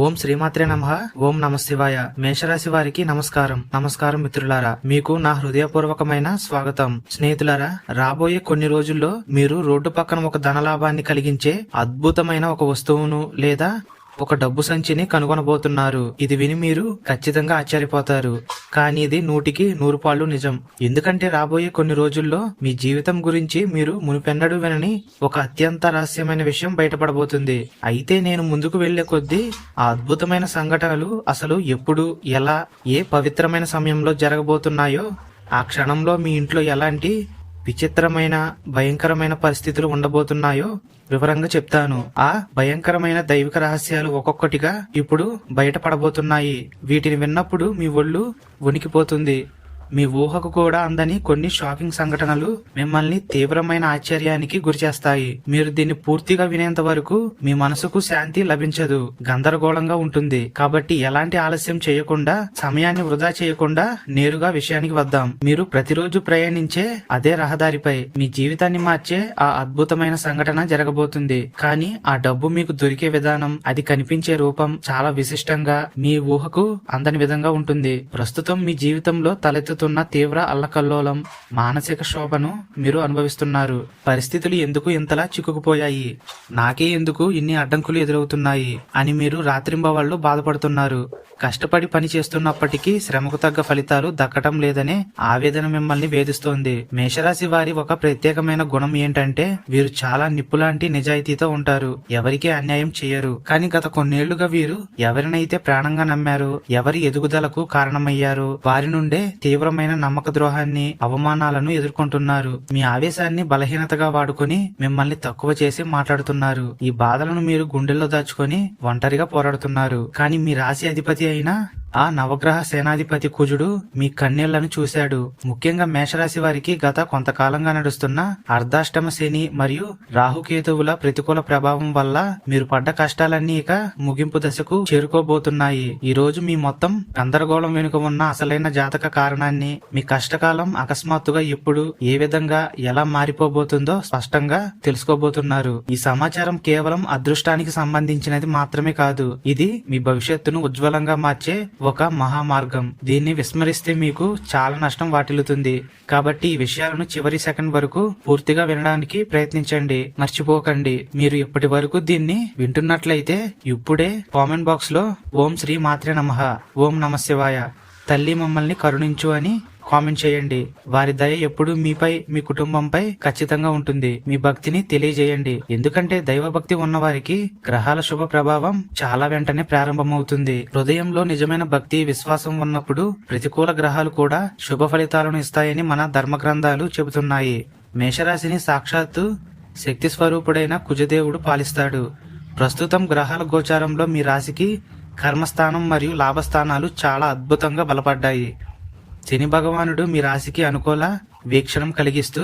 ఓం శ్రీమాత్రే నమః. ఓం నమశివాయ. మేషరాశి వారికి నమస్కారం మిత్రులారా. మీకు నా హృదయపూర్వకమైన స్వాగతం. స్నేహితులారా, రాబోయే కొన్ని రోజుల్లో మీరు రోడ్డు పక్కన ఒక ధనలాభాన్ని కలిగించే అద్భుతమైన ఒక వస్తువును లేదా ఒక డబ్బు సంచిని కనుగొనబోతున్నారు. ఇది విని మీరు ఖచ్చితంగా ఆశ్చర్యపోతారు. కానీ ఇది 100కి 100 నిజం. ఎందుకంటే రాబోయే కొన్ని రోజుల్లో మీ జీవితం గురించి మీరు మునిపెన్నడూ వినని ఒక అత్యంత రహస్యమైన విషయం బయటపడబోతుంది. అయితే నేను ముందుకు వెళ్లే కొద్దీ ఆ అద్భుతమైన సంఘటనలు అసలు ఎప్పుడు, ఎలా, ఏ పవిత్రమైన సమయంలో జరగబోతున్నాయో, ఆ క్షణంలో మీ ఇంట్లో ఎలాంటి విచిత్రమైన భయంకరమైన పరిస్థితులు ఉండబోతున్నాయో వివరంగా చెప్తాను. ఆ భయంకరమైన దైవిక రహస్యాలు ఒక్కొక్కటిగా ఇప్పుడు బయటపడబోతున్నాయి. వీటిని విన్నప్పుడు మీ ఒళ్ళు వణికిపోతుంది. మీ ఊహకు కూడా అందని కొన్ని షాకింగ్ సంఘటనలు మిమ్మల్ని తీవ్రమైన ఆశ్చర్యానికి గురిచేస్తాయి. మీరు దీన్ని పూర్తిగా వినేంత వరకు మీ మనసుకు శాంతి లభించదు, గందరగోళంగా ఉంటుంది. కాబట్టి ఎలాంటి ఆలస్యం చేయకుండా, సమయాన్ని వృధా చేయకుండా నేరుగా విషయానికి వద్దాం. మీరు ప్రతిరోజు ప్రయాణించే అదే రహదారిపై మీ జీవితాన్ని మార్చే ఆ అద్భుతమైన సంఘటన జరగబోతుంది. కానీ ఆ డబ్బు మీకు దొరికే విధానం, అది కనిపించే రూపం చాలా విశిష్టంగా, మీ ఊహకు అందని విధంగా ఉంటుంది. ప్రస్తుతం మీ జీవితంలో తలెత్తుతున్న తీవ్ర అల్లకల్లోలం, మానసిక శోభను మీరు అనుభవిస్తున్నారు. పరిస్థితులు ఎందుకు ఇంతలా చిక్కుకుపోయాయి, నాకే ఎందుకు ఇన్ని అడ్డంకులు ఎదురవుతున్నాయి అని మీరు రాత్రింబవళ్లు బాధపడుతున్నారు. కష్టపడి పని చేస్తున్నప్పటికీ శ్రమకు తగ్గ ఫలితాలు దక్కటం లేదనే ఆవేదన మిమ్మల్ని వేధిస్తోంది. మేషరాశి వారి ఒక ప్రత్యేకమైన గుణం ఏంటంటే వీరు చాలా నిప్పులాంటి నిజాయితీతో ఉంటారు. ఎవరికీ అన్యాయం చేయరు. కానీ గత కొన్నేళ్లుగా వీరు ఎవరినైతే ప్రాణంగా నమ్మారో, ఎవరి ఎదుగుదలకు కారణమయ్యారో వారి నుండే తీవ్రమైన నమ్మక ద్రోహాన్ని, అవమానాలను ఎదుర్కొంటున్నారు. మీ ఆవేశాన్ని బలహీనతగా వాడుకొని మిమ్మల్ని తక్కువ చేసి మాట్లాడుతున్నారు. ఈ బాధలను మీరు గుండెల్లో దాచుకొని ఒంటరిగా పోరాడుతున్నారు. కానీ మీ రాశి అధిపతి అయినా ఆ నవగ్రహ సేనాధిపతి కుజుడు మీ కన్నీళ్లను చూశాడు. ముఖ్యంగా మేషరాశి వారికి గత కొంతకాలంగా నడుస్తున్న అర్ధాష్టమ శని మరియు రాహుకేతువుల ప్రతికూల ప్రభావం వల్ల మీరు పడ్డ కష్టాలన్నీ ఇక ముగింపు దశకు చేరుకోబోతున్నాయి. ఈ రోజు మీ మొత్తం గందరగోళం వెనుక ఉన్న అసలైన జాతక కారణాన్ని, మీ కష్టకాలం అకస్మాత్తుగా ఎప్పుడు, ఏ విధంగా, ఎలా మారిపోబోతుందో స్పష్టంగా తెలుసుకోబోతున్నారు. ఈ సమాచారం కేవలం అదృష్టానికి సంబంధించినది మాత్రమే కాదు, ఇది మీ భవిష్యత్తును ఉజ్వలంగా మార్చే ఒక మహామార్గం. దీన్ని విస్మరిస్తే మీకు చాలా నష్టం వాటిల్లుతుంది. కాబట్టి ఈ విషయాలను చివరి సెకండ్ వరకు పూర్తిగా వినడానికి ప్రయత్నించండి. మర్చిపోకండి. మీరు ఇప్పటి వరకు దీన్ని వింటున్నట్లయితే ఇప్పుడే కామెంట్ బాక్స్ లో ఓం శ్రీ మాత్రే నమః, ఓం నమశివాయ, తల్లి మమ్మల్ని కరుణించు అని కామెంట్ చేయండి. వారి దయ ఎప్పుడు మీపై, మీ కుటుంబంపై ఖచ్చితంగా ఉంటుంది. మీ భక్తిని తెలియజేయండి. ఎందుకంటే దైవభక్తి ఉన్న వారికి గ్రహాల శుభ ప్రభావం చాలా వెంటనే ప్రారంభమవుతుంది. హృదయంలో నిజమైన భక్తి, విశ్వాసం ఉన్నప్పుడు ప్రతికూల గ్రహాలు కూడా శుభ ఫలితాలను ఇస్తాయని మన ధర్మ గ్రంథాలు చెబుతున్నాయి. మేషరాశిని సాక్షాత్తు శక్తి స్వరూపుడైన కుజదేవుడు పాలిస్తాడు. ప్రస్తుతం గ్రహాల గోచారంలో మీ రాశికి కర్మస్థానం మరియు లాభస్థానాలు చాలా అద్భుతంగా బలపడ్డాయి. శని భగవానుడు మీ రాశికి అనుకూల వీక్షణం కలిగిస్తూ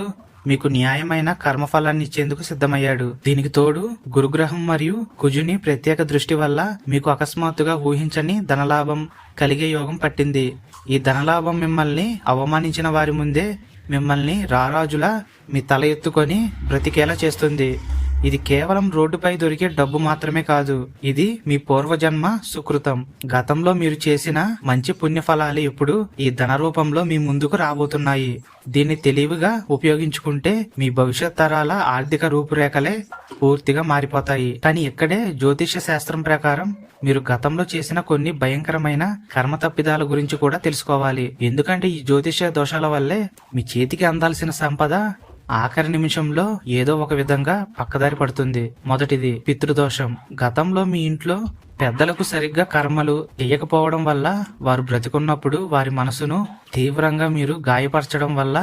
మీకు న్యాయమైన కర్మఫలాన్ని ఇచ్చేందుకు సిద్ధమయ్యాడు. దీనికి తోడు గురుగ్రహం మరియు కుజుని ప్రత్యేక దృష్టి వల్ల మీకు అకస్మాత్తుగా ఊహించని ధనలాభం కలిగే యోగం పట్టింది. ఈ ధనలాభం మిమ్మల్ని అవమానించిన వారి ముందే మిమ్మల్ని రారాజులా మీ తల ఎత్తుకొని బ్రతికేలా చేస్తుంది. ఇది కేవలం రోడ్డుపై దొరికే డబ్బు మాత్రమే కాదు, ఇది మీ పూర్వజన్మ సుకృతం. గతంలో మీరు చేసిన మంచి పుణ్యఫలాలు ఇప్పుడు ఈ ధన రూపంలో మీ ముందుకు రాబోతున్నాయి. దీన్ని తెలివిగా ఉపయోగించుకుంటే మీ భవిష్యత్ తరాల ఆర్థిక రూపురేఖలే పూర్తిగా మారిపోతాయి. కానీ ఇక్కడే జ్యోతిష్య శాస్త్రం ప్రకారం మీరు గతంలో చేసిన కొన్ని భయంకరమైన కర్మ తప్పిదాల గురించి కూడా తెలుసుకోవాలి. ఎందుకంటే ఈ జ్యోతిష్య దోషాల వల్లే మీ చేతికి అందాల్సిన సంపద ఆఖరి నిమిషంలో ఏదో ఒక విధంగా పక్కదారి పడుతుంది. మొదటిది పితృదోషం. గతంలో మీ ఇంట్లో పెద్దలకు సరిగ్గా కర్మలు చేయకపోవడం వల్ల వారు బ్రతికున్నప్పుడు వారి మనసును తీవ్రంగా మీరు గాయపరచడం వల్ల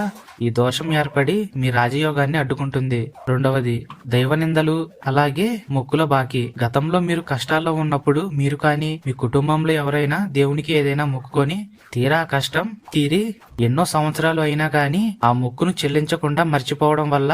ఈ దోషం ఏర్పడి మీ రాజయోగాన్ని అడ్డుకుంటుంది. రెండవది దైవ నిందలు, అలాగే మొక్కుల బాకీ. గతంలో మీరు కష్టాల్లో ఉన్నప్పుడు మీరు కానీ మీ కుటుంబంలో ఎవరైనా దేవునికి ఏదైనా మొక్కుకొని తీరా కష్టం తీరి ఎన్నో సంవత్సరాలు అయినా కానీ ఆ మొక్కును చెల్లించకుండా మర్చిపోవడం వల్ల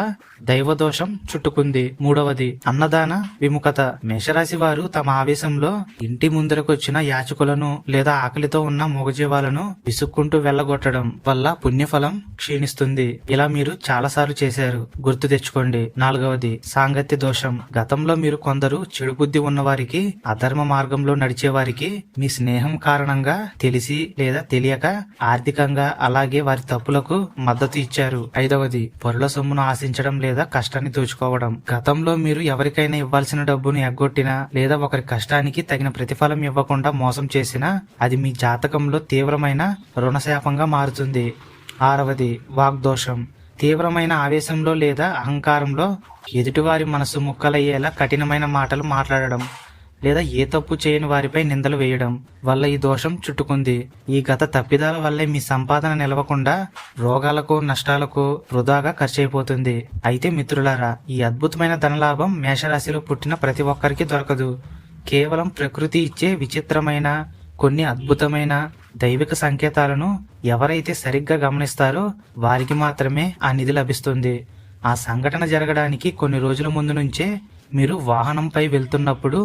దైవ దోషం చుట్టుకుంది. మూడవది అన్నదాన విముఖత. మేషరాశి వారు తమ ఆవేశంలో ఇంటి ముందరకు వచ్చిన యాచకులను లేదా ఆకలితో ఉన్న మూగజీవాలను విసుక్కుంటూ వెళ్లగొట్టడం వల్ల పుణ్యఫలం క్షీణిస్తుంది. ఇలా మీరు చాలాసార్లు చేశారు, గుర్తు తెచ్చుకోండి. 4వది సాంగత్య దోషం. గతంలో మీరు కొందరు చెడు బుద్ధి ఉన్న వారికి, అధర్మ మార్గంలో నడిచే వారికి మీ స్నేహం కారణంగా తెలిసి లేదా తెలియక ఆర్థికంగా అలాగే వారి తప్పులకు మద్దతు ఇచ్చారు. 5వది పరుల సొమ్మును ఆశించడం లేదా కష్టాన్ని దోచుకోవడం. గతంలో మీరు ఎవరికైనా ఇవ్వాల్సిన డబ్బును ఎగ్గొట్టినా లేదా ఒకరి కష్టానికి తగిన ప్రతిఫలం ఇవ్వకుండా మోసం చేసినా అది మీ జాతకంలో తీవ్రమైన రుణశాపంగా మారుతుంది. 6వది వాగ్దోషం. తీవ్రమైన ఆవేశంలో లేదా అహంకారంలో ఎదుటివారి మనసు ముక్కలయ్యేలా కఠినమైన మాటలు మాట్లాడడం లేదా ఏ తప్పు చేయని వారిపై నిందలు వేయడం వల్ల ఈ దోషం చుట్టుకుంది. ఈ గత తప్పిదాల వల్లే మీ సంపాదన నిలవకుండా రోగాలకు, నష్టాలకు వృధాగా ఖర్చయిపోతుంది. అయితే మిత్రులారా, ఈ అద్భుతమైన ధనలాభం మేషరాశిలో పుట్టిన ప్రతి ఒక్కరికి దొరకదు. కేవలం ప్రకృతి ఇచ్చే విచిత్రమైన కొన్ని అద్భుతమైన దైవిక సంకేతాలను ఎవరైతే సరిగ్గా గమనిస్తారో వారికి మాత్రమే ఆ నిధి లభిస్తుంది. ఆ సంఘటన జరగడానికి కొన్ని రోజుల ముందు నుంచే మీరు వాహనంపై వెళ్తున్నప్పుడు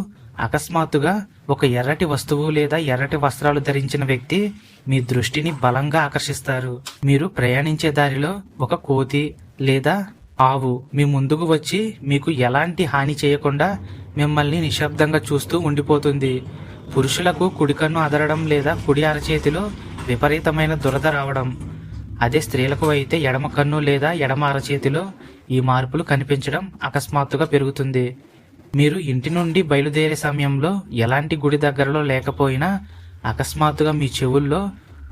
అకస్మాత్తుగా ఒక ఎర్రటి వస్తువు లేదా ఎర్రటి వస్త్రాలు ధరించిన వ్యక్తి మీ దృష్టిని బలంగా ఆకర్షిస్తారు. మీరు ప్రయాణించే దారిలో ఒక కోతి లేదా ఆవు మీ ముందుకు వచ్చి మీకు ఎలాంటి హాని చేయకుండా మిమ్మల్ని నిశ్శబ్దంగా చూస్తూ ఉండిపోతుంది. పురుషులకు కుడి కన్ను అదరడం లేదా కుడి అరచేతిలో విపరీతమైన దురద రావడం. అదే స్త్రీలకు అయితే ఎడమ కన్ను లేదా ఎడమ అరచేతిలో ఈ మార్పులు కనిపించడం అకస్మాత్తుగా పెరుగుతుంది. మీరు ఇంటి నుండి బయలుదేరే సమయంలో ఎలాంటి గుడి దగ్గరలో లేకపోయినా అకస్మాత్తుగా మీ చెవుల్లో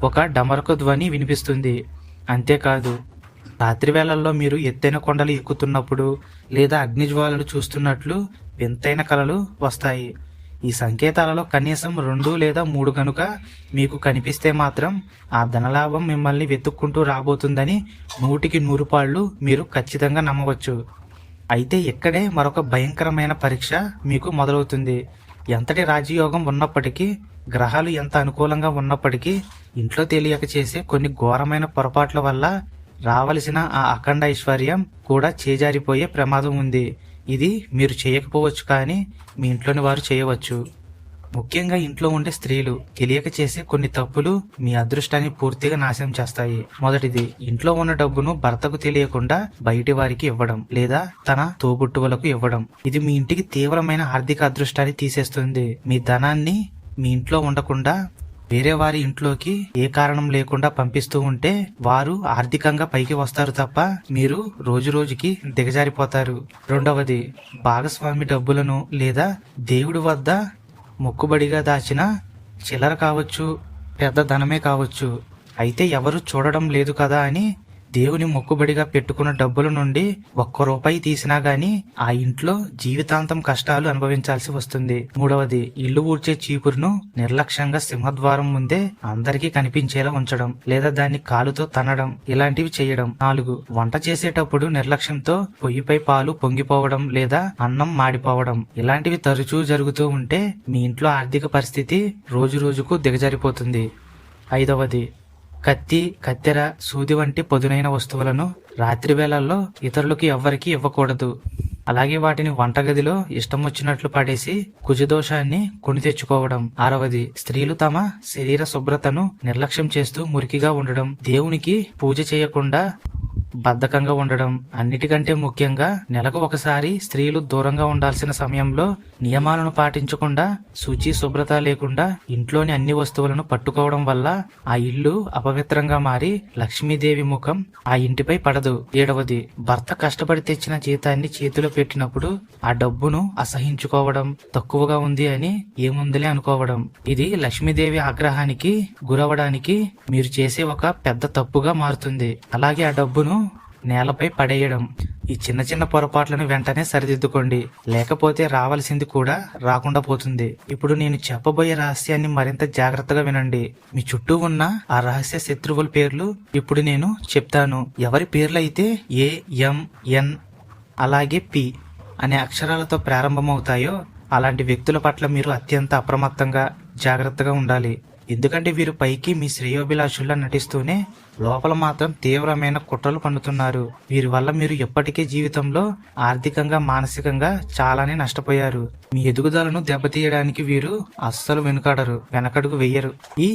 ఒక డమరకు ధ్వని వినిపిస్తుంది. అంతేకాదు, రాత్రి వేళల్లో మీరు ఎత్తైన కొండలు ఎక్కుతున్నప్పుడు లేదా అగ్నిజ్వాలలు చూస్తున్నట్లు వింతైన కలలు వస్తాయి. ఈ సంకేతాలలో కనీసం 2 లేదా 3 గనుక మీకు కనిపిస్తే మాత్రం ఆ ధనలాభం మిమ్మల్ని వెతుక్కుంటూ రాబోతుందని 100కి 100 పాళ్ళు మీరు ఖచ్చితంగా నమ్మవచ్చు. అయితే ఇక్కడే మరొక భయంకరమైన పరీక్ష మీకు మొదలవుతుంది. ఎంతటి రాజయోగం ఉన్నప్పటికీ, గ్రహాలు ఎంత అనుకూలంగా ఉన్నప్పటికీ ఇంట్లో తెలియక చేసే కొన్ని ఘోరమైన పొరపాట్ల వల్ల రావలసిన ఆ అఖండ ఐశ్వర్యం కూడా చేజారిపోయే ప్రమాదం ఉంది. ఇది మీరు చేయకపోవచ్చు, కానీ మీ ఇంట్లోని వారు చేయవచ్చు. ముఖ్యంగా ఇంట్లో ఉండే స్త్రీలు తెలియక చేసే కొన్ని తప్పులు మీ అదృష్టాన్ని పూర్తిగా నాశనం చేస్తాయి. మొదటిది, ఇంట్లో ఉన్న డబ్బును భర్తకు తెలియకుండా బయటి వారికి ఇవ్వడం లేదా తన తోబుట్టువులకు ఇవ్వడం. ఇది మీ ఇంటికి తీవ్రమైన ఆర్థిక అదృష్టాన్ని తీసేస్తుంది. మీ ధనాన్ని మీ ఇంట్లో ఉండకుండా వేరే వారి ఇంట్లోకి ఏ కారణం లేకుండా పంపిస్తూ ఉంటే వారు ఆర్థికంగా పైకి వస్తారు తప్ప మీరు రోజు రోజుకి దిగజారిపోతారు. 2వది, భాగస్వామి డబ్బులను లేదా దేవుడి వద్ద మొక్కుబడిగా దాచిన చిల్లర కావచ్చు, పెద్ద ధనమే కావచ్చు, అయితే ఎవరు చూడడం లేదు కదా అని దేవుని మొక్కుబడిగా పెట్టుకున్న డబ్బుల నుండి 1 రూపాయి తీసినా గాని ఆ ఇంట్లో జీవితాంతం కష్టాలు అనుభవించాల్సి వస్తుంది. 3వది, ఇల్లు ఊడ్చే చీపురును నిర్లక్ష్యంగా సింహద్వారం ముందే అందరికీ కనిపించేలా ఉంచడం లేదా దాన్ని కాలుతో తన్నడం, ఇలాంటివి చేయడం. 4, వంట చేసేటప్పుడు నిర్లక్ష్యంతో పొయ్యిపై పాలు పొంగిపోవడం లేదా అన్నం మాడిపోవడం, ఇలాంటివి తరచూ జరుగుతూ ఉంటే మీ ఇంట్లో ఆర్థిక పరిస్థితి రోజు రోజుకు దిగజారిపోతుంది. 5వది, కత్తి, కత్తెర, సూది వంటి పదునైన వస్తువులను రాత్రి వేళల్లో ఇతరులకు ఎవ్వరికీ ఇవ్వకూడదు. అలాగే వాటిని వంటగదిలో ఇష్టం వచ్చినట్లు పడేసి కుజదోషాన్ని కొని తెచ్చుకోవడం. 6వది, స్త్రీలు తమ శరీర శుభ్రతను నిర్లక్ష్యం చేస్తూ మురికిగా ఉండడం, దేవునికి పూజ చేయకుండా బద్ధకంగా ఉండడం. అన్నిటికంటే ముఖ్యంగా నెలకు ఒకసారి స్త్రీలు దూరంగా ఉండాల్సిన సమయంలో నియమాలను పాటించకుండా శుచి శుభ్రత లేకుండా ఇంట్లోని అన్ని వస్తువులను పట్టుకోవడం వల్ల ఆ ఇల్లు అపవిత్రంగా మారి లక్ష్మీదేవి ముఖం ఆ ఇంటిపై పడదు. 7వది, భర్త కష్టపడి తెచ్చిన జీతాన్ని చేతిలో పెట్టినప్పుడు ఆ డబ్బును అసహించుకోవడం, తక్కువగా ఉంది అని ఏముందిలే అనుకోవడం. ఇది లక్ష్మీదేవి ఆగ్రహానికి గురవడానికి మీరు చేసే ఒక పెద్ద తప్పుగా మారుతుంది. అలాగే ఆ డబ్బును నేలపై పడేయడం. ఈ చిన్న చిన్న పొరపాట్లను వెంటనే సరిదిద్దుకోండి, లేకపోతే రావాల్సింది కూడా రాకుండా పోతుంది. ఇప్పుడు నేను చెప్పబోయే రహస్యాన్ని మరింత జాగ్రత్తగా వినండి. మీ చుట్టూ ఉన్న ఆ రహస్య శత్రువుల పేర్లు ఇప్పుడు నేను చెప్తాను. ఎవరి పేర్లు అయితే ఏ, ఎం, ఎన్ అలాగే పి అనే అక్షరాలతో ప్రారంభమవుతాయో అలాంటి వ్యక్తుల పట్ల మీరు అత్యంత అప్రమత్తంగా జాగ్రత్తగా ఉండాలి. ఎందుకంటే వీరు పైకి మీ శ్రేయోభిలాషుల్లా నటిస్తూనే లోపల మాత్రం తీవ్రమైన కుట్రలు పన్నుతున్నారు. వీరి వల్ల మీరు ఎప్పటికీ జీవితంలో ఆర్థికంగా మానసికంగా చాలానే నష్టపోయారు. మీ ఎదుగుదలను దెబ్బతీయడానికి వీరు అస్సలు వెనకడుగు వెయ్యరు. ఈ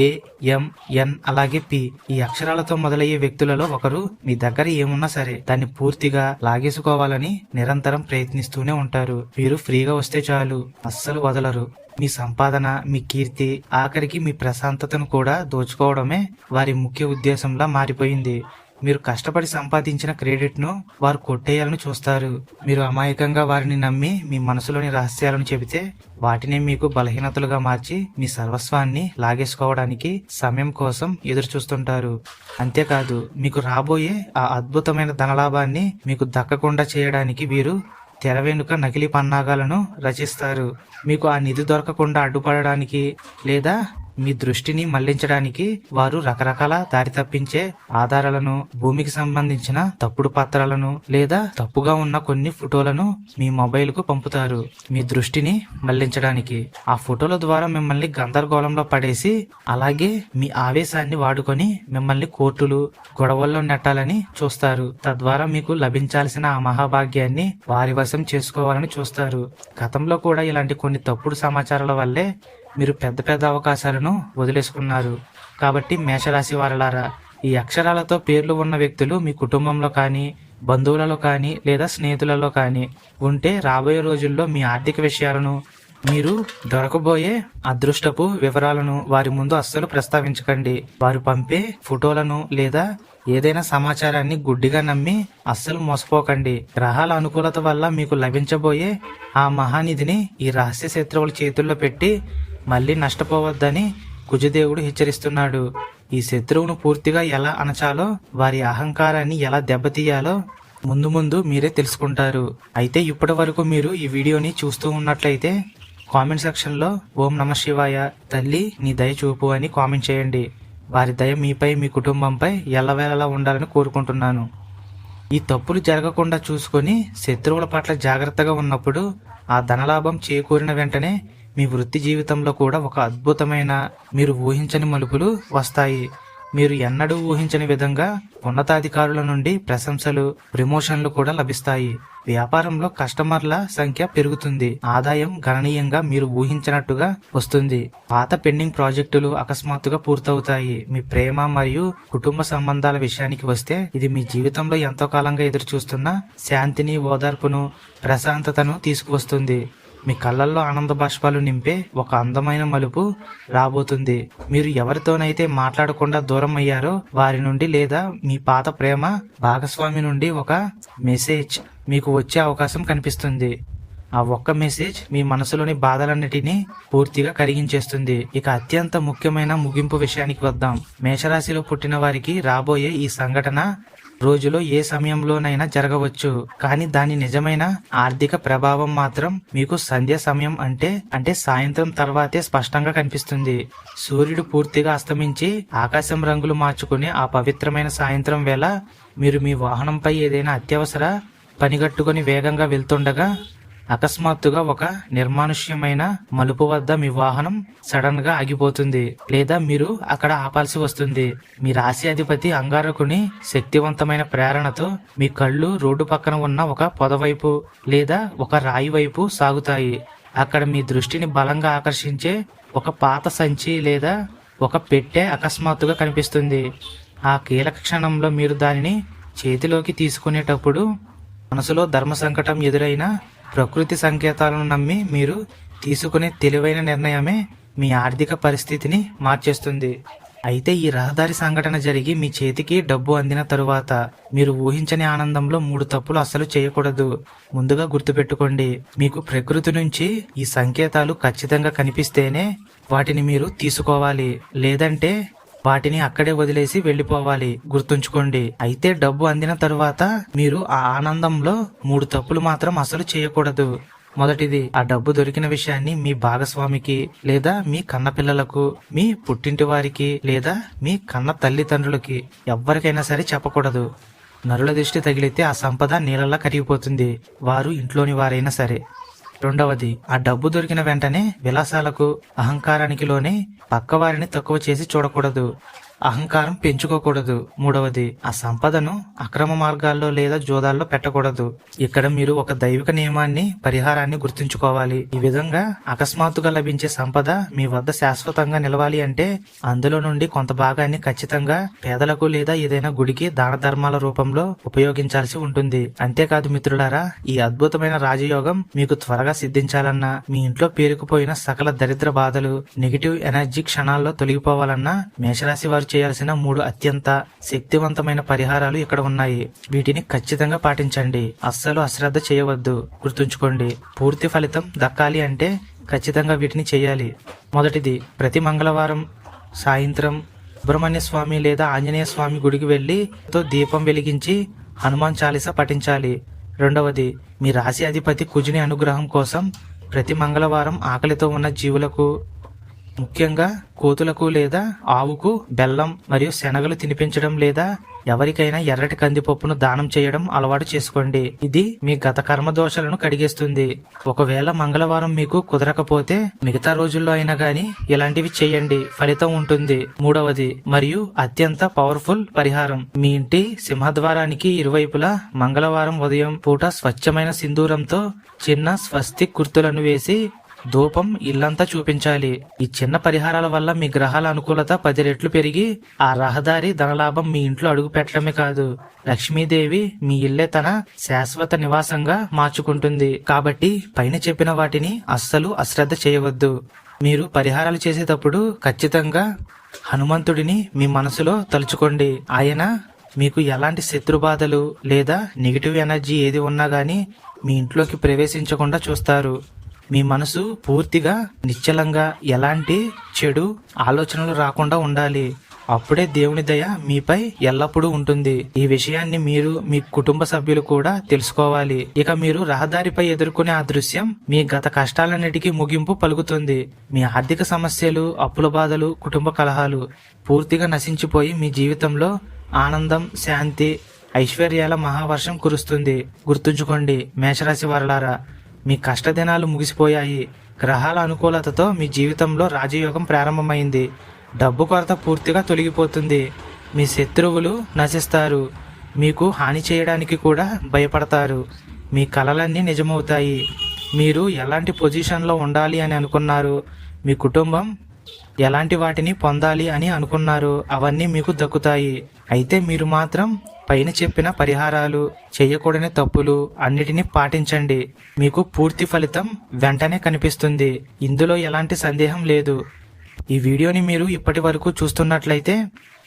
ఏ, ఎం, ఎన్ అలాగే పి ఈ అక్షరాలతో మొదలయ్యే వ్యక్తులలో ఒకరు మీ దగ్గర ఏమున్నా సరే దాన్ని పూర్తిగా లాగేసుకోవాలని నిరంతరం ప్రయత్నిస్తూనే ఉంటారు. వీరు ఫ్రీగా వస్తే చాలు, అస్సలు వదలరు. మీ సంపాదన, మీ కీర్తి, ఆఖరికి మీ ప్రశాంతతను కూడా దోచుకోవడమే వారి ముఖ్య ఉద్దేశంలా మారిపోయింది. మీరు కష్టపడి సంపాదించిన క్రెడిట్ ను వారు కొట్టేయాలని చూస్తారు. మీరు అమాయకంగా వారిని నమ్మి మీ మనసులోని రహస్యాలను చెబితే వాటినే మీకు బలహీనతలుగా మార్చి మీ సర్వస్వాన్ని లాగేసుకోవడానికి సమయం కోసం ఎదురు చూస్తుంటారు. అంతేకాదు, మీకు రాబోయే ఆ అద్భుతమైన ధనలాభాన్ని మీకు దక్కకుండా చేయడానికి వీరు తెర వెనుక నకిలీ పన్నాగాలను రచిస్తారు. మీకు ఆ నిధి దొరకకుండా అడ్డుపడడానికి లేదా మీ దృష్టిని మళ్లించడానికి వారు రకరకాల దారి తప్పించే ఆధారాలను, భూమికి సంబంధించిన తప్పుడు పత్రాలను లేదా తప్పుగా ఉన్న కొన్ని ఫోటోలను మీ మొబైల్ కు పంపుతారు. మీ దృష్టిని మళ్లించడానికి ఆ ఫోటోల ద్వారా మిమ్మల్ని గందరగోళంలో పడేసి, అలాగే మీ ఆవేశాన్ని వాడుకొని మిమ్మల్ని కోర్టులు, గొడవల్లో నెట్టాలని చూస్తారు. తద్వారా మీకు లభించాల్సిన ఆ మహాభాగ్యాన్ని వారి వశం చేసుకోవాలని చూస్తారు. గతంలో కూడా ఇలాంటి కొన్ని తప్పుడు సమాచారాల వల్లే మీరు పెద్ద పెద్ద అవకాశాలను వదిలేసుకున్నారు. కాబట్టి మేషరాశి వారలారా, ఈ అక్షరాలతో పేర్లు ఉన్న వ్యక్తులు మీ కుటుంబంలో కానీ, బంధువులలో కానీ లేదా స్నేహితులలో కానీ ఉంటే రాబోయే రోజుల్లో మీ ఆర్థిక విషయాలను, మీరు దొరకబోయే అదృష్టపు వివరాలను వారి ముందు అస్సలు ప్రస్తావించకండి. వారు పంపే ఫోటోలను లేదా ఏదైనా సమాచారాన్ని గుడ్డిగా నమ్మి అస్సలు మోసపోకండి. గ్రహాల అనుకూలత వల్ల మీకు లభించబోయే ఆ మహానిధిని ఈ రహస్య శత్రువుల చేతుల్లో పెట్టి మళ్ళీ నష్టపోవద్దని కుజదేవుడు హెచ్చరిస్తున్నాడు. ఈ శత్రువును పూర్తిగా ఎలా అణచాలో, వారి అహంకారాన్ని ఎలా దెబ్బతీయాలో ముందు మీరే తెలుసుకుంటారు. అయితే ఇప్పటి వరకు మీరు ఈ వీడియోని చూస్తూ ఉన్నట్లయితే కామెంట్ సెక్షన్ లో ఓం నమః శివాయ, తల్లి నీ దయ చూపు అని కామెంట్ చేయండి. వారి దయ మీపై, మీ కుటుంబంపై ఎల్లవేళలా ఉండాలని కోరుకుంటున్నాను. ఈ తప్పులు జరగకుండా చూసుకొని శత్రువుల పట్ల జాగ్రత్తగా ఉన్నప్పుడు ఆ ధనలాభం చేకూరిన వెంటనే మీ వృత్తి జీవితంలో కూడా ఒక అద్భుతమైన, మీరు ఊహించని మలుపులు వస్తాయి. మీరు ఎన్నడూ ఊహించని విధంగా ఉన్నతాధికారుల నుండి ప్రశంసలు, ప్రమోషన్లు కూడా లభిస్తాయి. వ్యాపారంలో కస్టమర్ల సంఖ్య పెరుగుతుంది. ఆదాయం గణనీయంగా మీరు ఊహించినట్టుగా వస్తుంది. పాత పెండింగ్ ప్రాజెక్టులు అకస్మాత్తుగా పూర్తవుతాయి. మీ ప్రేమ మరియు కుటుంబ సంబంధాల విషయానికి వస్తే ఇది మీ జీవితంలో ఎంతో కాలంగా ఎదురు చూస్తున్న శాంతిని, ఓదార్పును, ప్రశాంతతను తీసుకువస్తుంది. మీ కళ్ళల్లో ఆనంద బాష్పాలు నింపే ఒక అందమైన మలుపు రాబోతుంది. మీరు ఎవరితోనైతే మాట్లాడకుండా దూరం అయ్యారో వారి నుండి లేదా మీ పాత ప్రేమ భాగస్వామి నుండి ఒక మెసేజ్ మీకు వచ్చే అవకాశం కనిపిస్తుంది. ఆ ఒక్క మెసేజ్ మీ మనసులోని బాధలన్నిటినీ పూర్తిగా కరిగించేస్తుంది. ఇక అత్యంత ముఖ్యమైన ముగింపు విషయానికి వద్దాం. మేషరాశిలో పుట్టిన వారికి రాబోయే ఈ సంఘటన రోజులో ఏ సమయంలోనైనా జరగవచ్చు. కానీ దాని నిజమైన ఆర్థిక ప్రభావం మాత్రం మీకు సంధ్య సమయం అంటే సాయంత్రం తర్వాతే స్పష్టంగా కనిపిస్తుంది. సూర్యుడు పూర్తిగా అస్తమించి ఆకాశం రంగులు మార్చుకునే ఆ పవిత్రమైన సాయంత్రం వేళ మీరు మీ వాహనంపై ఏదైనా అత్యవసర పనిగట్టుకుని వేగంగా వెళ్తుండగా అకస్మాత్తుగా ఒక నిర్మానుష్యమైన మలుపు వద్ద మీ వాహనం సడన్ గా ఆగిపోతుంది లేదా మీరు అక్కడ ఆపాల్సి వస్తుంది. మీ రాశి అధిపతి అంగారకుని శక్తివంతమైన ప్రేరణతో మీ కళ్ళు రోడ్డు పక్కన ఉన్న ఒక పొద వైపు లేదా ఒక రాయి వైపు సాగుతాయి. అక్కడ మీ దృష్టిని బలంగా ఆకర్షించే ఒక పాత సంచి లేదా ఒక పెట్టె అకస్మాత్తుగా కనిపిస్తుంది. ఆ కీలక క్షణంలో మీరు దానిని చేతిలోకి తీసుకునేటప్పుడు మనసులో ధర్మ సంకటం ఎదురైన ప్రకృతి సంకేతాలను నమ్మి మీరు తీసుకునే తెలివైన నిర్ణయమే మీ ఆర్థిక పరిస్థితిని మార్చేస్తుంది. అయితే ఈ రహదారి సంఘటన జరిగి మీ చేతికి డబ్బు అందిన తరువాత మీరు ఊహించని ఆనందంలో 3 తప్పులు అస్సలు చేయకూడదు. ముందుగా గుర్తుపెట్టుకోండి, మీకు ప్రకృతి నుంచి ఈ సంకేతాలు ఖచ్చితంగా కనిపిస్తేనే వాటిని మీరు తీసుకోవాలి, లేదంటే వాటిని అక్కడే వదిలేసి వెళ్లిపోవాలి. గుర్తుంచుకోండి. అయితే డబ్బు అందిన తరువాత మీరు ఆ ఆనందంలో 3 తప్పులు మాత్రం అసలు చేయకూడదు. మొదటిది, ఆ డబ్బు దొరికిన విషయాన్ని మీ భాగస్వామికి లేదా మీ కన్న పిల్లలకు, మీ పుట్టింటి వారికి లేదా మీ కన్న తల్లిదండ్రులకి ఎవ్వరికైనా సరే చెప్పకూడదు. నరుల దృష్టి తగిలితే ఆ సంపద నీళ్ళలా కరిగిపోతుంది, వారు ఇంట్లోని వారైనా సరే. రెండవది, ఆ డబ్బు దొరికిన వెంటనే విలాసాలకు, అహంకారానికి లోనే పక్కవారిని తక్కువ చేసి చూడకూడదు. అహంకారం పెంచుకోకూడదు. మూడవది, ఆ సంపదను అక్రమ మార్గాల్లో లేదా జోదాల్లో పెట్టకూడదు. ఇక్కడ మీరు ఒక దైవిక నియమాన్ని, పరిహారాన్ని గుర్తుంచుకోవాలి. ఈ విధంగా అకస్మాత్తుగా లభించే సంపద మీ వద్ద శాశ్వతంగా నిలవాలి అంటే అందులో నుండి కొంత భాగాన్ని ఖచ్చితంగా పేదలకు లేదా ఏదైనా గుడికి దాన ధర్మాల రూపంలో ఉపయోగించాల్సి ఉంటుంది. అంతేకాదు మిత్రులారా, ఈ అద్భుతమైన రాజయోగం మీకు త్వరగా సిద్ధించాలన్నా, మీ ఇంట్లో పేరుకుపోయిన సకల దరిద్ర బాధలు, నెగిటివ్ ఎనర్జీ క్షణాల్లో తొలగిపోవాలన్నా మేషరాశి వారు చేయాల్సిన 3 అత్యంత శక్తివంతమైన పరిహారాలు ఇక్కడ ఉన్నాయి. వీటిని ఖచ్చితంగా పాటించండి. అస్సలు అశ్రద్ధ చేయవద్దు. గుర్తుంచుకోండి, పూర్తి ఫలితం దక్కాలి అంటే ఖచ్చితంగా వీటిని చేయాలి. మొదటిది, ప్రతి మంగళవారం సాయంత్రం సుబ్రహ్మణ్య స్వామి లేదా ఆంజనేయ స్వామి గుడికి వెళ్లి దీపం వెలిగించి హనుమాన్ చాలీసా పఠించాలి. రెండవది, మీ రాశి అధిపతి కుజుని అనుగ్రహం కోసం ప్రతి మంగళవారం ఆకలితో ఉన్న జీవులకు, ముఖ్యంగా కోతులకు లేదా ఆవుకు బెల్లం మరియు శనగలు తినిపించడం లేదా ఎవరికైనా ఎర్రటి కందిపప్పును దానం చేయడం అలవాటు చేసుకోండి. ఇది మీ గత కర్మ దోషాలను కడిగేస్తుంది. ఒకవేళ మంగళవారం మీకు కుదరకపోతే మిగతా రోజుల్లో అయినా గానీ ఇలాంటివి చేయండి, ఫలితం ఉంటుంది. మూడవది మరియు అత్యంత పవర్ఫుల్ పరిహారం, మీ ఇంటి సింహద్వారానికి ఇరువైపులా మంగళవారం ఉదయం పూట స్వచ్ఛమైన సింధూరంతో చిన్న స్వస్తిక్ గుర్తులను వేసి ధూపం ఇల్లంతా చూపించాలి. ఈ చిన్న పరిహారాల వల్ల మీ గ్రహాల అనుకూలత 10 రెట్లు పెరిగి ఆ రహదారి ధనలాభం మీ ఇంట్లో అడుగు పెట్టడమే కాదు, లక్ష్మీదేవి మీ ఇల్లే తన శాశ్వత నివాసంగా మార్చుకుంటుంది. కాబట్టి పైన చెప్పిన వాటిని అస్సలు అశ్రద్ధ చేయవద్దు. మీరు పరిహారాలు చేసేటప్పుడు ఖచ్చితంగా హనుమంతుడిని మీ మనసులో తలుచుకోండి. ఆయన మీకు ఎలాంటి శత్రుబాధలు లేదా నెగిటివ్ ఎనర్జీ ఏది ఉన్నా గానీ మీ ఇంట్లోకి ప్రవేశించకుండా చూస్తారు. మీ మనసు పూర్తిగా నిశ్చలంగా ఎలాంటి చెడు ఆలోచనలు రాకుండా ఉండాలి. అప్పుడే దేవుని దయ మీపై ఎల్లప్పుడూ ఉంటుంది. ఈ విషయాన్ని మీరు, మీ కుటుంబ సభ్యులు కూడా తెలుసుకోవాలి. ఇక మీరు రహదారిపై ఎదుర్కొనే ఆ దృశ్యం మీ గత కష్టాలన్నిటికీ ముగింపు పలుకుతుంది. మీ ఆర్థిక సమస్యలు, అప్పుల బాధలు, కుటుంబ కలహాలు పూర్తిగా నశించిపోయి మీ జీవితంలో ఆనందం, శాంతి, ఐశ్వర్యాల మహావర్షం కురుస్తుంది. గుర్తుంచుకోండి మేషరాశి వారలారా, మీ కష్టదినాలు ముగిసిపోయాయి. గ్రహాల అనుకూలతతో మీ జీవితంలో రాజయోగం ప్రారంభమైంది. డబ్బు కొరత పూర్తిగా తొలగిపోతుంది. మీ శత్రువులు నశిస్తారు. మీకు హాని చేయడానికి కూడా భయపడతారు. మీ కలలన్నీ నిజమవుతాయి. మీరు ఎలాంటి పొజిషన్లో ఉండాలి అని అనుకున్నారు, మీ కుటుంబం ఎలాంటి వాటిని పొందాలి అని అనుకున్నారు, అవన్నీ మీకు దక్కుతాయి. అయితే మీరు మాత్రం పైన చెప్పిన పరిహారాలు, చేయకూడని తప్పులు అన్నిటినీ పాటించండి. మీకు పూర్తి ఫలితం వెంటనే కనిపిస్తుంది. ఇందులో ఎలాంటి సందేహం లేదు. ఈ వీడియోని మీరు ఇప్పటి వరకు చూస్తున్నట్లయితే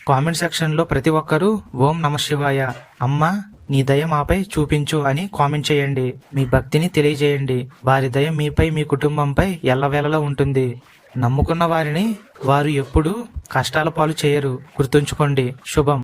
కామెంట్ సెక్షన్లో ప్రతి ఒక్కరూ ఓం నమఃశివాయ, అమ్మ నీ దయ మాపై చూపించు అని కామెంట్ చేయండి. మీ భక్తిని తెలియజేయండి. వారి దయ మీపై, మీ కుటుంబంపై ఎల్లవేళలా ఉంటుంది. నమ్ముకున్న వారిని వారు ఎప్పుడూ కష్టాల పాలు చేయరు. గుర్తుంచుకోండి. శుభం.